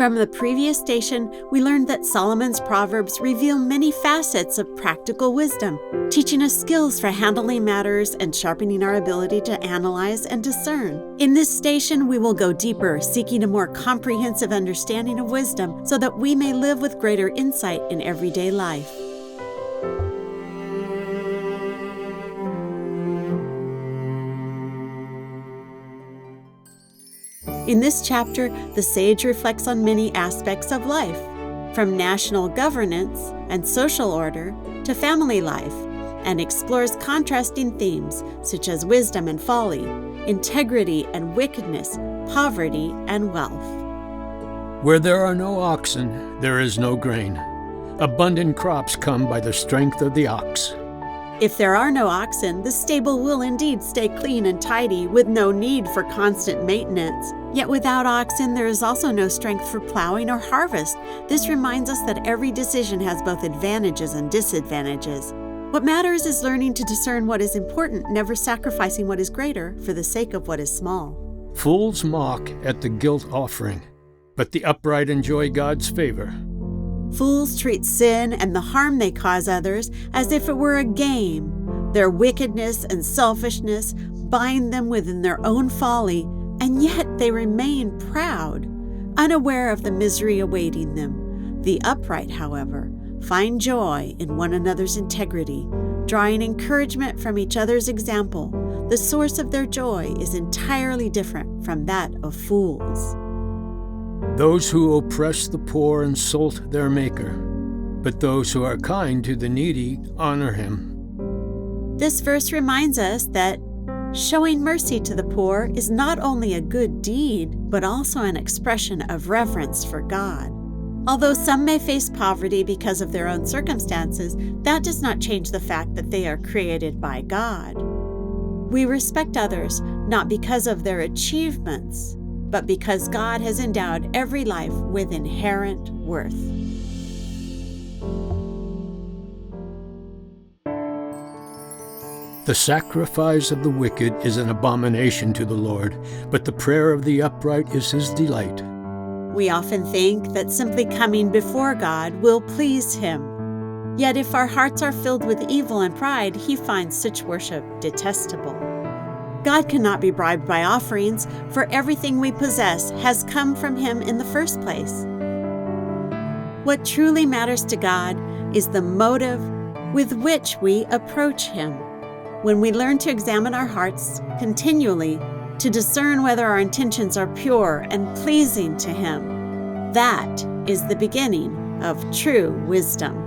From the previous station, we learned that Solomon's Proverbs reveal many facets of practical wisdom, teaching us skills for handling matters and sharpening our ability to analyze and discern. In this station, we will go deeper, seeking a more comprehensive understanding of wisdom so that we may live with greater insight in everyday life. In this chapter, the sage reflects on many aspects of life, from national governance and social order to family life, and explores contrasting themes such as wisdom and folly, integrity and wickedness, poverty and wealth. Where there are no oxen, there is no grain. Abundant crops come by the strength of the ox. If there are no oxen, the stable will indeed stay clean and tidy with no need for constant maintenance. Yet without oxen, there is also no strength for plowing or harvest. This reminds us that every decision has both advantages and disadvantages. What matters is learning to discern what is important, never sacrificing what is greater for the sake of what is small. Fools mock at the guilt offering, but the upright enjoy God's favor. Fools treat sin and the harm they cause others as if it were a game. Their wickedness and selfishness bind them within their own folly, and yet they remain proud, unaware of the misery awaiting them. The upright, however, find joy in one another's integrity, drawing encouragement from each other's example. The source of their joy is entirely different from that of fools. Those who oppress the poor insult their Maker, but those who are kind to the needy honor him. This verse reminds us that showing mercy to the poor is not only a good deed, but also an expression of reverence for God. Although some may face poverty because of their own circumstances, that does not change the fact that they are created by God. We respect others not because of their achievements, but because God has endowed every life with inherent worth. The sacrifice of the wicked is an abomination to the Lord, but the prayer of the upright is his delight. We often think that simply coming before God will please him. Yet if our hearts are filled with evil and pride, he finds such worship detestable. God cannot be bribed by offerings, for everything we possess has come from him in the first place. What truly matters to God is the motive with which we approach him. When we learn to examine our hearts continually, to discern whether our intentions are pure and pleasing to him, that is the beginning of true wisdom.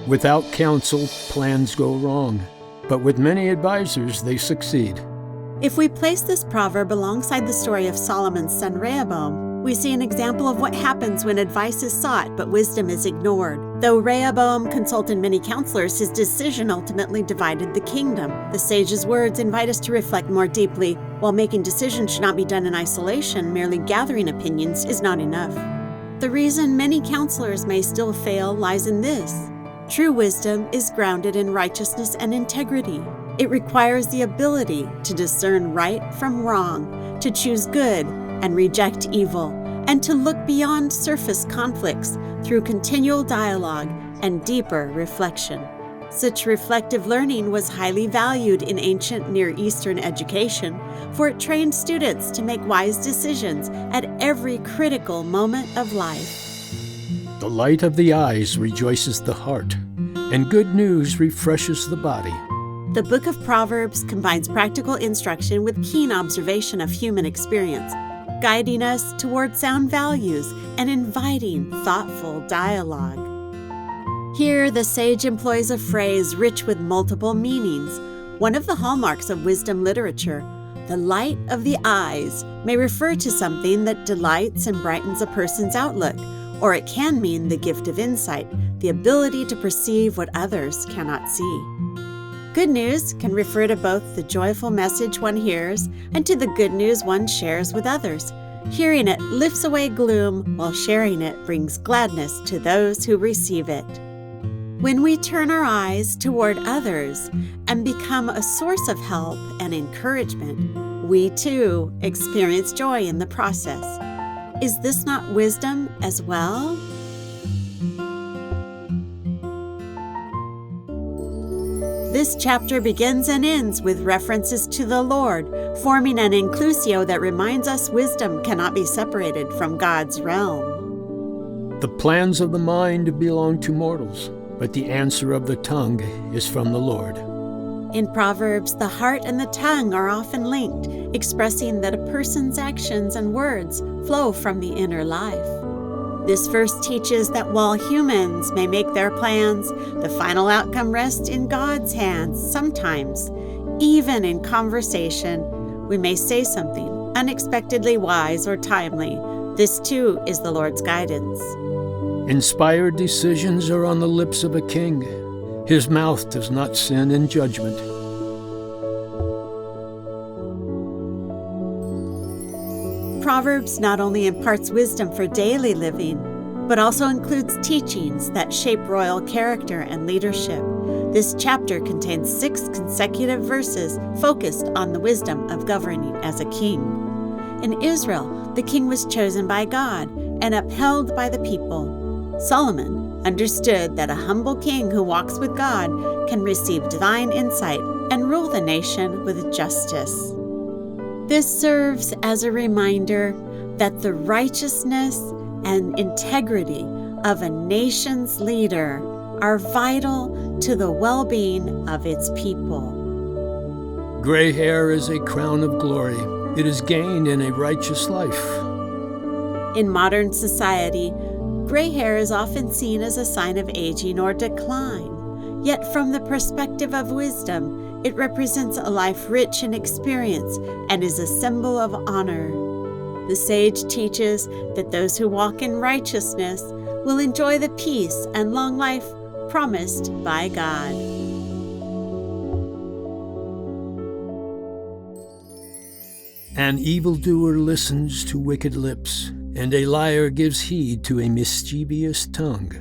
Without counsel, plans go wrong, but with many advisors, they succeed. If we place this proverb alongside the story of Solomon's son Rehoboam, we see an example of what happens when advice is sought but wisdom is ignored. Though Rehoboam consulted many counselors, his decision ultimately divided the kingdom. The sage's words invite us to reflect more deeply. While making decisions should not be done in isolation, merely gathering opinions is not enough. The reason many counselors may still fail lies in this. True wisdom is grounded in righteousness and integrity. It requires the ability to discern right from wrong, to choose good and reject evil, and to look beyond surface conflicts through continual dialogue and deeper reflection. Such reflective learning was highly valued in ancient Near Eastern education, for it trained students to make wise decisions at every critical moment of life. The light of the eyes rejoices the heart, and good news refreshes the body. The book of Proverbs combines practical instruction with keen observation of human experience, guiding us toward sound values and inviting thoughtful dialogue. Here, the sage employs a phrase rich with multiple meanings. One of the hallmarks of wisdom literature, the light of the eyes, may refer to something that delights and brightens a person's outlook, or it can mean the gift of insight, the ability to perceive what others cannot see. Good news can refer to both the joyful message one hears and to the good news one shares with others. Hearing it lifts away gloom, while sharing it brings gladness to those who receive it. When we turn our eyes toward others and become a source of help and encouragement, we too experience joy in the process. Is this not wisdom as well? This chapter begins and ends with references to the Lord, forming an inclusio that reminds us wisdom cannot be separated from God's realm. The plans of the mind belong to mortals, but the answer of the tongue is from the Lord. In Proverbs, the heart and the tongue are often linked, expressing that a person's actions and words flow from the inner life. This verse teaches that while humans may make their plans, the final outcome rests in God's hands. Sometimes, even in conversation, we may say something unexpectedly wise or timely. This too is the Lord's guidance. Inspired decisions are on the lips of a king. His mouth does not sin in judgment. Proverbs not only imparts wisdom for daily living, but also includes teachings that shape royal character and leadership. This chapter contains 6 consecutive verses focused on the wisdom of governing as a king. In Israel, the king was chosen by God and upheld by the people. Solomon understood that a humble king who walks with God can receive divine insight and rule the nation with justice. This serves as a reminder that the righteousness and integrity of a nation's leader are vital to the well-being of its people. Gray hair is a crown of glory. It is gained in a righteous life. In modern society, gray hair is often seen as a sign of aging or decline. Yet from the perspective of wisdom, it represents a life rich in experience and is a symbol of honor. The sage teaches that those who walk in righteousness will enjoy the peace and long life promised by God. An evildoer listens to wicked lips, and a liar gives heed to a mischievous tongue.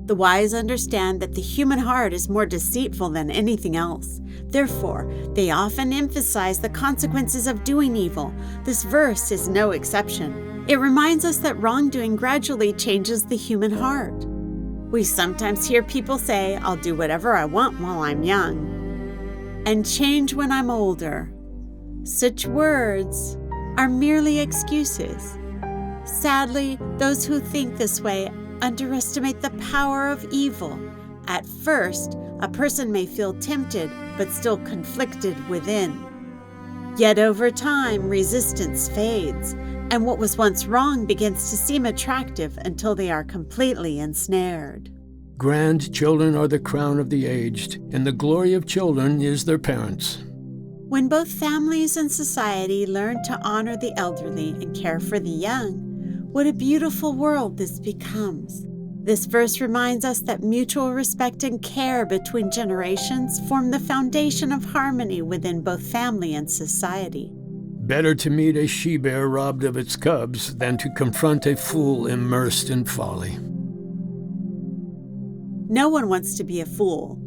The wise understand that the human heart is more deceitful than anything else. Therefore, they often emphasize the consequences of doing evil. This verse is no exception. It reminds us that wrongdoing gradually changes the human heart. We sometimes hear people say, "I'll do whatever I want while I'm young, and change when I'm older." Such words are merely excuses. Sadly, those who think this way underestimate the power of evil. At first, a person may feel tempted, but still conflicted within. Yet over time, resistance fades, and what was once wrong begins to seem attractive until they are completely ensnared. Grandchildren are the crown of the aged, and the glory of children is their parents. When both families and society learn to honor the elderly and care for the young, what a beautiful world this becomes. This verse reminds us that mutual respect and care between generations form the foundation of harmony within both family and society. Better to meet a she-bear robbed of its cubs than to confront a fool immersed in folly. No one wants to be a fool,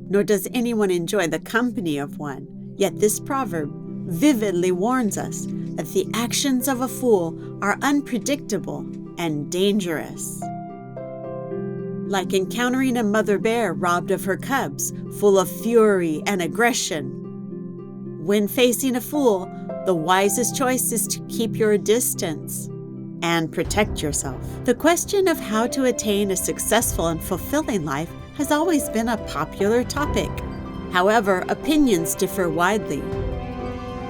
nor does anyone enjoy the company of one. Yet this proverb vividly warns us that the actions of a fool are unpredictable and dangerous. Like encountering a mother bear robbed of her cubs, full of fury and aggression. When facing a fool, the wisest choice is to keep your distance and protect yourself. The question of how to attain a successful and fulfilling life has always been a popular topic. However, opinions differ widely.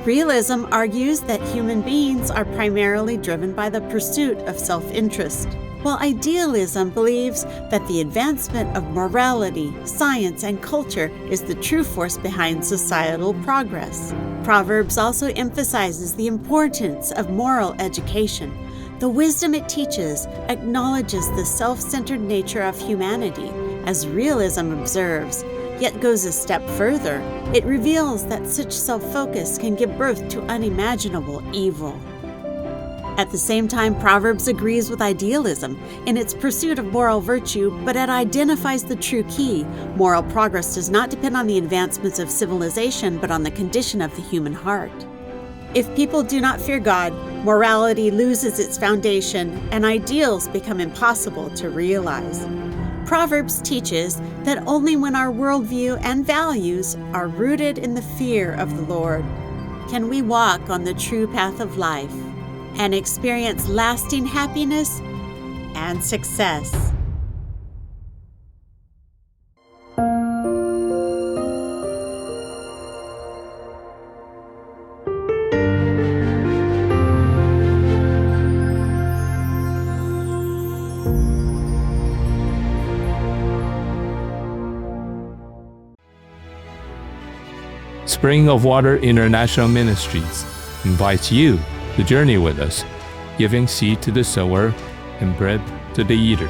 Realism argues that human beings are primarily driven by the pursuit of self-interest, while idealism believes that the advancement of morality, science, and culture is the true force behind societal progress. Proverbs also emphasizes the importance of moral education. The wisdom it teaches acknowledges the self-centered nature of humanity, as realism observes, yet goes a step further. It reveals that such self-focus can give birth to unimaginable evil. At the same time, Proverbs agrees with idealism in its pursuit of moral virtue, but it identifies the true key. Moral progress does not depend on the advancements of civilization, but on the condition of the human heart. If people do not fear God, Morality loses its foundation, and ideals become impossible to realize. Proverbs teaches that only when our worldview and values are rooted in the fear of the Lord can we walk on the true path of life and experience lasting happiness and success. Spring of Water International Ministries invites you to journey with us, giving seed to the sower and bread to the eater.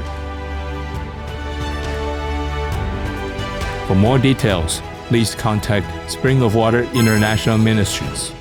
For more details, please contact Spring of Water International Ministries.